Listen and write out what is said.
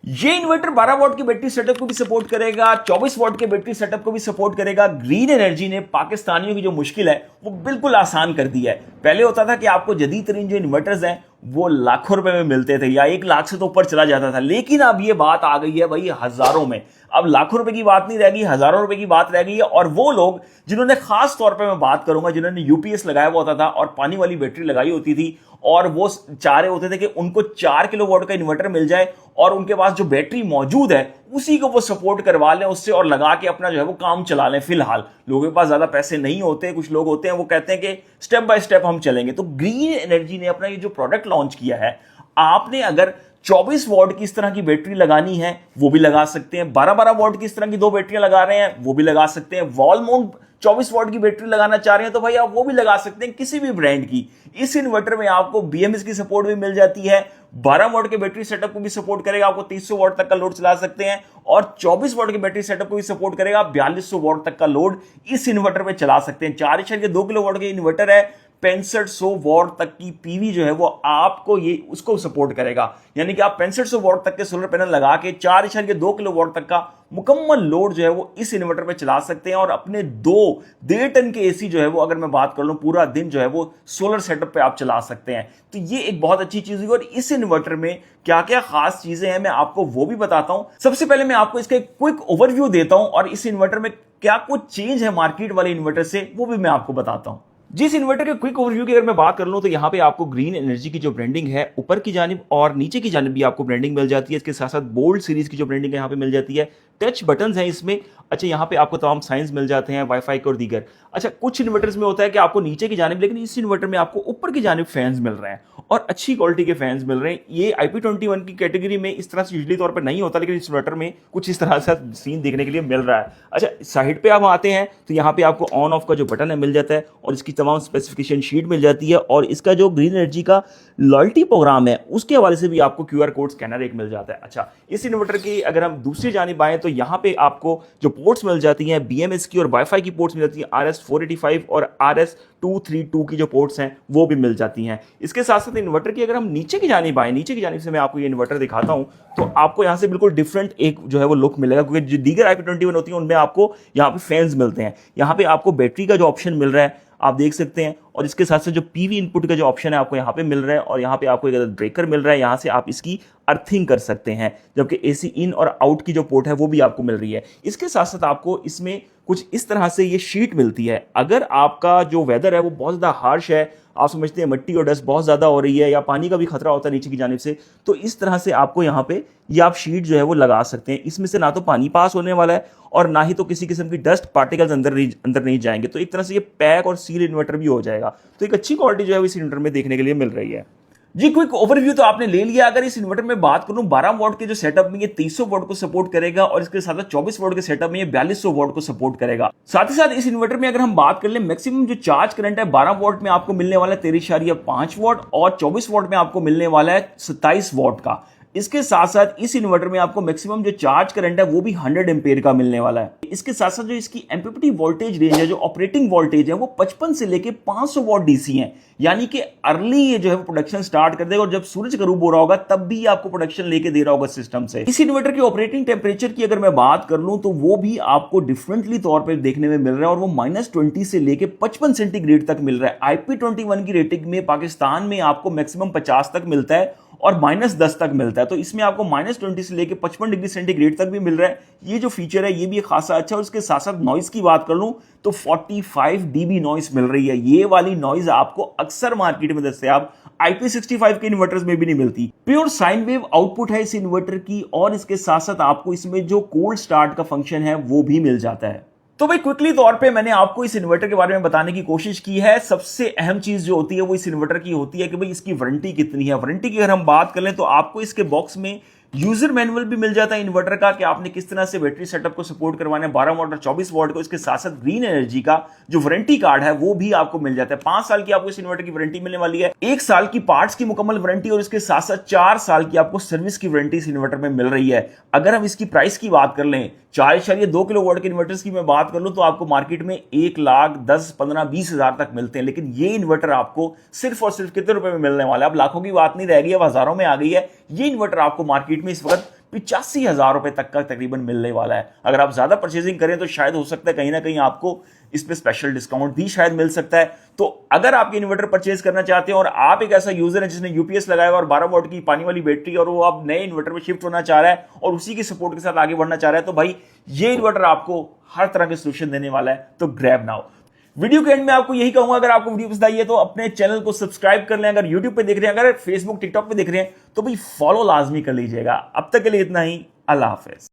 ये inverter 12 what की battery setup को भी सपोर्ट करेगा, 24 वॉट के बैटरी सेटअप को भी सपोर्ट करेगा। ग्रीन एनर्जी ने पाकिस्तानियों की जो मुश्किल है वो बिल्कुल आसान कर दी है। पहले होता था कि आपको जदीद तरीन जो इन्वर्टर्स हैं वो लाखों रुपए में मिलते थे या 1 लाख से तो ऊपर चला जाता था, लेकिन अब ये बात आ गई है भाई हजारों में। अब लाखों रुपए की बात नहीं रह गई, हजारों रुपए की बात रह गई है। और वो लोग जिन्होंने खास तौर पे मैं बात करूंगा जिन्होंने यूपीएस लगाया हुआ होता था और पानी वाली बैटरी लगाई होती थी और वो चाह रहे होते थे कि उनको 4 किलोवाट का इन्वर्टर मिल जाए और उनके पास जो बैटरी मौजूद है उसी को वो सपोर्ट करवा लें उससे और लगा के अपना जो है वो काम चला लें। फिलहाल लोगों के पास ज्यादा पैसे नहीं होते, कुछ लोग होते हैं वो कहते हैं कि स्टेप बाय स्टेप हम चलेंगे। तो ग्रीन एनर्जी ने अपना ये जो प्रोडक्ट लॉन्च किया है, आपने अगर 24 वॉट की इस तरह की बैटरी लगानी है वो भी लगा सकते हैं, 12-12 वॉट की इस तरह की 2 बैटरियां लगा रहे हैं वो भी लगा सकते हैं, वॉल माउंट 24 वॉट की बैटरी लगाना चाह रहे हैं तो भाई आप वो भी लगा सकते हैं किसी भी ब्रांड की। इस इन्वर्टर में आपको बीएमएस की सपोर्ट भी मिल जाती है, 12 वॉट के बैटरी सेटअप को भी सपोर्ट करेगा, आपको 300 वॉट तक का लोड चला सकते हैं, और 24 वॉट के बैटरी सेटअप को भी सपोर्ट करेगा, 4200 वॉट तक का लोड इस इन्वर्टर में चला सकते हैं। 4.2 किलो वॉट के इन्वर्टर है, 6500 वॉट तक की पीवी जो है वो आपको ये उसको सपोर्ट करेगा। यानी कि आप 6500 वॉट तक के सोलर पैनल लगा के 4.2 किलो वॉट तक का मुकम्मल लोड जो है वो इस इन्वर्टर पे चला सकते हैं और अपने 1.5 टन के एसी जो है वो अगर मैं बात कर लूं पूरा दिन जो है वो सोलर सेटअप पे आप चला सकते हैं। तो ये एक बहुत अच्छी चीज हुई। और इस इन्वर्टर में क्या क्या खास चीजें हैं मैं आपको वो भी बताता हूं। सबसे पहले मैं आपको इसका एक क्विक ओवरव्यू देता हूं और इस इन्वर्टर में क्या कुछ चेंज है मार्केट वाले इन्वर्टर से वो भी मैं आपको बताता हूं। जिस इन्वर्टर के क्विक ओवरव्यू की अगर मैं बात कर लूं तो यहां पे आपको ग्रीन एनर्जी की जो ब्रांडिंग है ऊपर की जानिब और नीचे की जानिब भी आपको ब्रांडिंग मिल जाती है। इसके साथ साथ बोल्ड सीरीज की जो ब्रांडिंग है यहां पे मिल जाती है, टच बटन्स हैं इसमें। अच्छा, यहां पे आपको तमाम साइंस मिल जाते हैं वाईफाई के और दीगर। अच्छा, कुछ इन्वर्टर्स में होता है कि आपको नीचे की जानिब, लेकिन इस इन्वर्टर में आपको ऊपर की जानिब फैंस मिल रहे हैं और अच्छी क्वालिटी के फैंस मिल रहे हैं। ये IP21 की कैटेगरी में इस तरह से यूजली तौर पर नहीं होता, लेकिन इस इन्वर्टर में कुछ इस तरह से सीन देखने के लिए मिल रहा है। अच्छा, साइड पे आप आते हैं तो यहाँ पे आपको ऑन ऑफ का जो बटन है मिल जाता है और इसकी तमाम स्पेसिफिकेशन शीट मिल जाती है और इसका जो ग्रीन एनर्जी का लॉयल्टी प्रोग्राम है उसके हवाले से भी आपको QR कोड स्कैनर एक मिल जाता है। अच्छा, इस इन्वर्टर की अगर हम दूसरी जानिब आए तो यहाँ पे आपको जो पोर्ट्स मिल जाती हैं BMS की और वाईफाई की पोर्ट्स मिल जाती हैं, RS485 और RS232 की जो पोर्ट्स हैं वो भी मिल जाती हैं। इसके साथ साथ इन्वर्टर की अगर हम नीचे की जानिब आए, नीचे की जानिब से मैं आपको ये इन्वर्टर दिखाता हूं तो आपको यहाँ से बिल्कुल डिफरेंट एक जो है वो लुक मिलेगा, क्योंकि जो दीगर IP21 होती है उनमें आपको यहाँ पे फैंस मिलते हैं। यहाँ पे आपको बैटरी का जो ऑप्शन मिल रहा है आप देख सकते हैं और इसके साथ साथ जो पीवी इनपुट का जो ऑप्शन है आपको यहाँ पे मिल रहा है और यहाँ पे आपको एक ब्रेकर मिल रहा है, यहाँ से आप इसकी अर्थिंग कर सकते हैं, जबकि AC इन और आउट की जो पोर्ट है वो भी आपको मिल रही है। इसके साथ साथ आपको इसमें कुछ इस तरह से ये शीट मिलती है। अगर आपका जो वेदर है वो बहुत ज़्यादा हार्श है, आप समझते हैं मिट्टी और डस्ट बहुत ज़्यादा हो रही है या पानी का भी खतरा होता है नीचे की जानिब से, तो इस तरह से आपको यहाँ पे ये आप शीट जो है वो लगा सकते हैं। इसमें से ना तो पानी पास होने वाला है और ना ही तो किसी किस्म की डस्ट पार्टिकल्स अंदर नहीं जाएंगे। तो एक तरह से ये पैक और सील इन्वर्टर भी हो जाएगा। तो एक अच्छी क्वालिटी जो है इस इन्वर्टर में देखने के लिए मिल रही है। जी, क्विक ओवरव्यू तो आपने ले लिया। अगर इस इन्वर्टर में बात करूं 12 वॉट के जो सेटअप में ये 300 वॉट को सपोर्ट करेगा और इसके साथ 24 वॉट के सेटअप में ये 4200 वॉट को सपोर्ट करेगा। साथ ही साथ इस इन्वर्टर में अगर हम बात कर ले मैक्सिमम जो चार्ज करंट है 12 वॉट में आपको मिलने वाला है 13.5 वॉट और 24 वॉट में आपको मिलने वाला है 27 वॉट का। इसके साथ साथ इस इन्वर्टर में आपको मैक्सिमम जो चार्ज करंट है वो भी 100 एम्पेयर का मिलने वाला है। इसके साथ साथ जो इसकी एमपीपीटी वोल्टेज रेंज है, जो ऑपरेटिंग वोल्टेज है वो 55 से लेके 500 वॉट डीसी है। यानी कि अर्ली ये जो है प्रोडक्शन स्टार्ट कर देगा और जब सूरज गरूब हो रहा होगा तब भी आपको प्रोडक्शन लेके दे रहा होगा सिस्टम से। इस इन्वर्टर के ऑपरेटिंग टेम्परेचर की अगर मैं बात कर लूं तो वो भी आपको डिफरेंटली तौर पर देखने में मिल रहा है और वो -20 से लेके 55 सेंटीग्रेड तक मिल रहा है। IP21 की रेटिंग में पाकिस्तान में आपको मैक्सिमम 50 तक मिलता है और -10 तक मिलता है, तो इसमें आपको -20 से लेके 55 डिग्री सेंटीग्रेड तक भी मिल रहा है। ये जो फीचर है ये भी खासा अच्छा है। और इसके साथ साथ नॉइस की बात कर लूं तो 45 dB नॉइस मिल रही है। ये वाली नॉइस आपको अक्सर मार्केट में दस्तयाब IP65 के इन्वर्टर्स में भी नहीं मिलती। प्योर साइन वेव आउटपुट है इस इन्वर्टर की और इसके साथ साथ आपको इसमें जो कोल्ड स्टार्ट का फंक्शन है वो भी मिल जाता है। तो भाई क्विकली तौर पे मैंने आपको इस इन्वर्टर के बारे में बताने की कोशिश की है। सबसे अहम चीज जो होती है वो इस इन्वर्टर की होती है कि भाई इसकी वारंटी कितनी है। वारंटी की अगर हम बात कर लें तो आपको इसके बॉक्स में यूजर मैनुअल भी मिल जाता है इन्वर्टर का कि आपने किस तरह से बैटरी सेटअप को सपोर्ट करवाना है 12 वॉट और 24 वॉट को। इसके साथ साथ ग्रीन एनर्जी का जो वारंटी कार्ड है वो भी आपको मिल जाता है। 5 साल की आपको इस इन्वर्टर की वारंटी मिलने वाली है, 1 साल की पार्ट्स की मुकम्मल वारंटी और इसके साथ साथ 4 साल की आपको सर्विस की वारंटी इस इन्वर्टर में मिल रही है। अगर हम इसकी प्राइस की बात कर लें 4.2 किलो वॉट के इन्वर्टर्स की मैं बात कर लूं तो आपको मार्केट में 1,10,000, 15,000, 20,000 तक मिलते हैं, लेकिन ये इन्वर्टर आपको सिर्फ और सिर्फ कितने रुपए में मिलने वाला है। अब लाखों की बात नहीं रह गई, अब हजारों में आ गई है। ये इन्वर्टर आपको मार्केट में इस वक्त 85,000 रुपए तक का तकरीबन मिलने वाला है। अगर आप ज्यादा परचेजिंग करें तो शायद हो सकता है कहीं ना कहीं आपको इस पे स्पेशल डिस्काउंट भी शायद मिल सकता है। तो अगर आप इन्वर्टर परचेज करना चाहते हैं और आप एक ऐसा यूजर है जिसने यूपीएस लगाया और 12 वोल्ट की पानी वाली बैटरी और वो अब नए इन्वर्टर में शिफ्ट होना चाह रहा है और उसी की सपोर्ट के साथ आगे बढ़ना चाह रहा है, तो भाई ये इन्वर्टर आपको हर तरह के सोल्यूशन देने वाला है। तो ग्रैब नाउ। वीडियो के एंड में आपको यही कहूंगा, अगर आपको वीडियो पसंद आई है तो अपने चैनल को सब्सक्राइब कर लें। अगर यूट्यूब पे देख रहे हैं, अगर फेसबुक टिकटॉक पे देख रहे हैं तो भाई फॉलो लाजमी कर लीजिएगा। अब तक के लिए इतना ही। अल्लाह हाफिज।